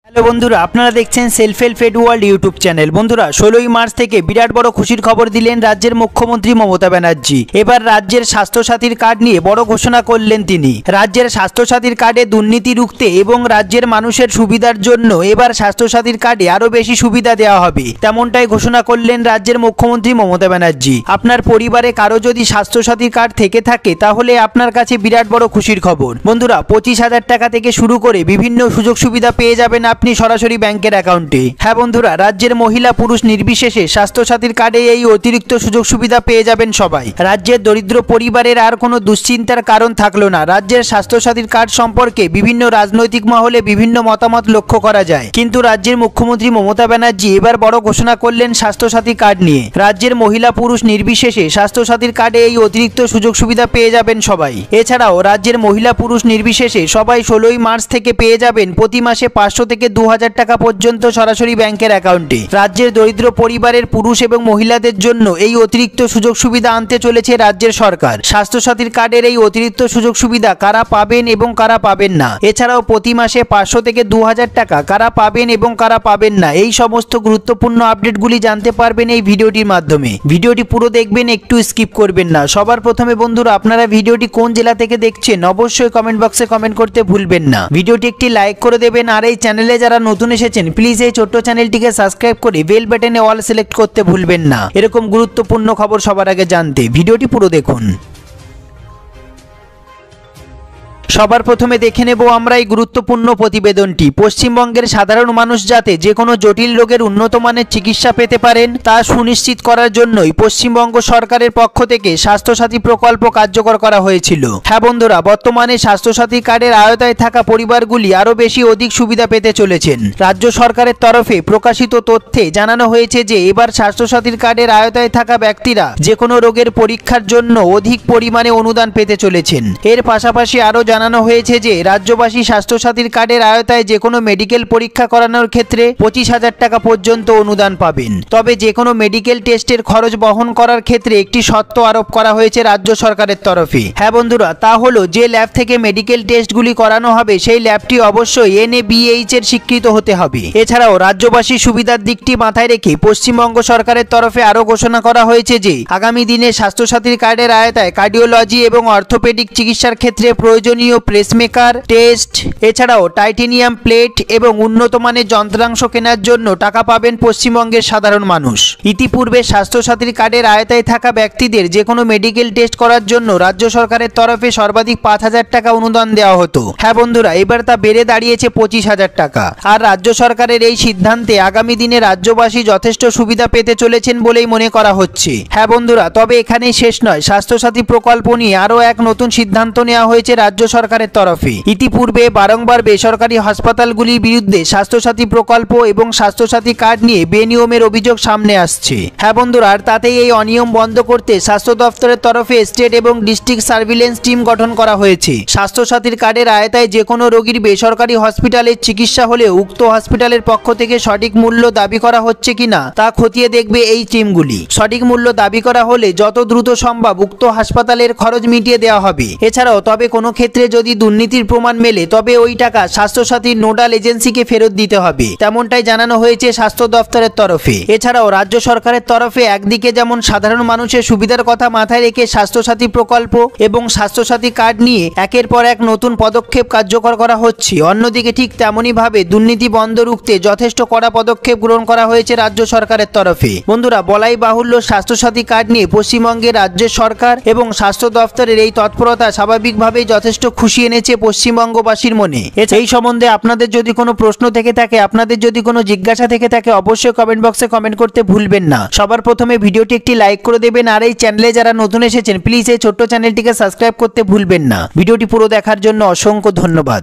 Hello বন্ধুরা, আপনারা দেখছেন self help aid world YouTube channel. বন্ধুরা, 16ই মার্চ থেকে বিরাট বড় খুশির খবর দিলেন রাজ্যের মুখ্যমন্ত্রী মমতা ব্যানার্জি। এবার রাজ্যের স্বাস্থ্যসাথীর কার্ড নিয়ে বড় ঘোষণা করলেন তিনি। রাজ্যের স্বাস্থ্যসাথীর কার্ডে দুর্নীতি রুখতে এবং রাজ্যের মানুষের সুবিধার জন্য এবার স্বাস্থ্যসাথীর কার্ডে আরও বেশি সুবিধা দেওয়া হবে, তেমনটাই ঘোষণা করলেন রাজ্যের মুখ্যমন্ত্রী মমতা ব্যানার্জি। আপনার পরিবারে কারো যদি স্বাস্থ্যসাথীর কার্ড থেকে থাকে তাহলে আপনার কাছে বিরাট বড় খুশির খবর। বন্ধুরা, 25,000 টাকা থেকে শুরু করে বিভিন্ন সুযোগ সুবিধা পেয়ে যাবেন আপনি সরাসরি ব্যাংকের অ্যাকাউন্টে। হ্যাঁ বন্ধুরা, রাজ্যের মহিলা পুরুষ নির্বিশেষে স্বাস্থ্যসাথীর কার্ডে এই অতিরিক্ত সুযোগ সুবিধা পেয়ে যাবেন সবাই। রাজ্যের দরিদ্র পরিবারের আর কোনো দুশ্চিন্তার কারণ থাকলো না। রাজ্যের স্বাস্থ্যসাথীর কার্ড সম্পর্কে বিভিন্ন রাজনৈতিক মহলে বিভিন্ন মতামত লক্ষ্য করা যায়, কিন্তু রাজ্যের মুখ্যমন্ত্রী মমতা ব্যানার্জি এবার বড় ঘোষণা করলেন স্বাস্থ্যসাথী কার্ড নিয়ে। রাজ্যের মহিলা পুরুষ নির্বিশেষে স্বাস্থ্যসাথীর কার্ডে এই অতিরিক্ত সুযোগ সুবিধা পেয়ে যাবেন সবাই। এছাড়াও রাজ্যের মহিলা পুরুষ নির্বিশেষে সবাই 16ই মার্চ থেকে পেয়ে যাবেন প্রতি মাসে 500 থেকে 2,000 টাকা পর্যন্ত সরাসরি ব্যাংকের অ্যাকাউন্টে। রাজ্যের দরিদ্র পরিবারের পুরুষ এবং মহিলাদের জন্য এই অতিরিক্ত সুযোগ সুবিধা আনতে চলেছে রাজ্যের সরকার। স্বাস্থ্যসাথীর কার্ডের এই অতিরিক্ত সুযোগ সুবিধা কারা পাবেন এবং কারা পাবেন না, এছাড়াও প্রতি মাসে 500 থেকে 2,000 টাকা কারা পাবেন এবং কারা পাবেন না, এই সমস্ত গুরুত্বপূর্ণ আপডেটগুলি জানতে পারবেন এই ভিডিওটির মাধ্যমে। ভিডিওটি পুরো দেখবেন, একটু স্কিপ করবেন না। সবার প্রথমে বন্ধুরা, আপনারা ভিডিওটি কোন জেলা থেকে দেখছেন অবশ্যই কমেন্ট বক্সে কমেন্ট করতে ভুলবেন না। ভিডিওটি একটি লাইক করে দেবেন, আর এই চ্যানেলে যারা নতুন এসেছেন প্লিজ এই ছোট্ট চ্যানেলটিকে সাবস্ক্রাইব করে বেল বাটনে অল সিলেক্ট করতে ভুলবেন না। এরকম গুরুত্বপূর্ণ খবর সবার আগে জানতে ভিডিওটি পুরো দেখুন। সবার প্রথমে দেখে নেব আমরা এই গুরুত্বপূর্ণ প্রতিবেদনটি। পশ্চিমবঙ্গের সাধারণ মানুষ যাতে যে কোনো জটিল রোগের উন্নত মানের চিকিৎসা পেতে পারেন তা সুনিশ্চিত করার জন্যই পশ্চিমবঙ্গ সরকারের পক্ষ থেকে স্বাস্থ্যসাথী প্রকল্প কার্যকর করা হয়েছিল। হ্যাঁ বন্ধুরা, বর্তমানে স্বাস্থ্যসাথী কার্ডের আওতায় থাকা পরিবারগুলি আরও অধিক সুবিধা পেতে চলেছেন। রাজ্য সরকারের তরফে প্রকাশিত তথ্যে জানানো হয়েছে যে এবার স্বাস্থ্যসাথীর কার্ডের আওতায় থাকা ব্যক্তিরা যে কোনো রোগের পরীক্ষার জন্য অধিক পরিমাণে অনুদান পেতে চলেছেন। এর পাশাপাশি আরও জানানো হয়েছে যে রাজ্যবাসী স্বাস্থ্যসাথীর কার্ডের আওতায় যে কোনো মেডিকেল পরীক্ষা করানোর ক্ষেত্রে 25,000 টাকা পর্যন্ত অনুদান পাবেন। তবে যে কোনো মেডিকেল টেস্টের খরচ বহন করার ক্ষেত্রে একটি শর্ত আরোপ করা হয়েছে রাজ্য সরকারের তরফে। হ্যাঁ বন্ধুরা, তা হলো যে ল্যাব থেকে মেডিকেল টেস্টগুলি করানো হবে সেই ল্যাবটি অবশ্যই NABH এর স্বীকৃত হতে হবে। এছাড়াও রাজ্যবাসীর সুবিধার দিকটি মাথায় রেখে পশ্চিমবঙ্গ সরকারের তরফে আরও ঘোষণা করা হয়েছে যে আগামী দিনে স্বাস্থ্যসাথীর কার্ডের আওতায় কার্ডিওলজি এবং অর্থোপেডিক চিকিৎসার ক্ষেত্রে প্রয়োজনীয় প্রেসমেকার টেস্ট, এছাড়াও টাইটেনিয়াম প্লেট এবং উন্নত মানের যন্ত্রাংশ কেনার জন্য টাকা পাবেন পশ্চিমবঙ্গের সাধারণ মানুষ। ইতিপূর্বে স্বাস্থ্যসাথীর কার্ডের আওতায় থাকা ব্যক্তিদের যে কোনো মেডিকেল টেস্ট করার জন্য রাজ্য সরকারের তরফে সর্বাধিক 5,000 টাকা অনুদান দেওয়া হতো। হ্যাঁ বন্ধুরা, এবার তা বেড়ে দাঁড়িয়েছে 25,000 টাকা। আর রাজ্য সরকারের এই সিদ্ধান্তে আগামী দিনে রাজ্যবাসী যথেষ্ট সুবিধা পেতে চলেছেন বলেই মনে করা হচ্ছে। হ্যাঁ বন্ধুরা, তবে এখানেই শেষ নয়। স্বাস্থ্যসাথী প্রকল্প নিয়ে আরও এক নতুন সিদ্ধান্ত নেওয়া হয়েছে রাজ্য সরকারের তরফে। ইতিপূর্বে বারংবার বেসরকারি হাসপাতালগুলির বিরুদ্ধে স্বাস্থ্যসাথী প্রকল্প এবং স্বাস্থ্যসাথী কার্ড নিয়ে বেনিয়মের অভিযোগ সামনে আসছে। হ্যাঁ বন্ধুরা, আর তাতেই এই অনিয়ম বন্ধ করতে স্বাস্থ্য দপ্তরের তরফে স্টেট এবং ডিস্ট্রিক্ট সার্ভিলেন্স টিম গঠন করা হয়েছে। স্বাস্থ্যসাথীর কার্ডের আওতায় যে কোনো রোগীর বেসরকারি হসপিটালের চিকিৎসা হলে উক্ত হসপিটালের পক্ষ থেকে সঠিক মূল্য দাবি করা হচ্ছে কিনা তা খতিয়ে দেখবে এই টিমগুলি। সঠিক মূল্য দাবি করা হলে যত দ্রুত সম্ভব উক্ত হাসপাতালের খরচ মিটিয়ে দেওয়া হবে। এছাড়াও তবে কোনো ক্ষেত্রে যদি দুর্নীতির প্রমাণ মেলে তবে ওই টাকা স্বাস্থ্যসাথীর নোডাল এজেন্সিকে ফেরত দিতে হবে, তেমনটাই জানানো হয়েছে স্বাস্থ্য দপ্তরের তরফে। এছাড়াও রাজ্য সরকারের তরফে একদিকে যেমন সাধারণ মানুষের সুবিধার কথা মাথায় রেখে স্বাস্থ্যসাথী প্রকল্প এবং স্বাস্থ্যসাথী কার্ড নিয়ে একের পর এক নতুন পদক্ষেপ কার্যকর করা হচ্ছে, অন্যদিকে ঠিক তেমনইভাবে দুর্নীতি বন্ধ রুখতে যথেষ্ট কড়া পদক্ষেপ গ্রহণ করা হয়েছে রাজ্য সরকারের তরফে। বন্ধুরা, বলাই বাহুল্য স্বাস্থ্যসাথী কার্ড নিয়ে পশ্চিমবঙ্গের রাজ্যের সরকার এবং স্বাস্থ্য দপ্তরের এই তৎপরতা স্বাভাবিকভাবেই যথেষ্ট খুশি এনেছে পশ্চিমবঙ্গবাসীর মনে। এই সম্বন্ধে আপনাদের যদি কোনো প্রশ্ন থেকে থাকে, আপনাদের যদি কোনো জিজ্ঞাসা থেকে থাকে অবশ্যই কমেন্ট বক্সে কমেন্ট করতে ভুলবেন না। সবার প্রথমে ভিডিওটি একটি লাইক করে দেবেন, আর এই চ্যানেলে যারা নতুন এসেছেন প্লিজ এই ছোট্ট চ্যানেলটিকে সাবস্ক্রাইব করতে ভুলবেন না। ভিডিওটি পুরো দেখার জন্য অসংখ্য ধন্যবাদ।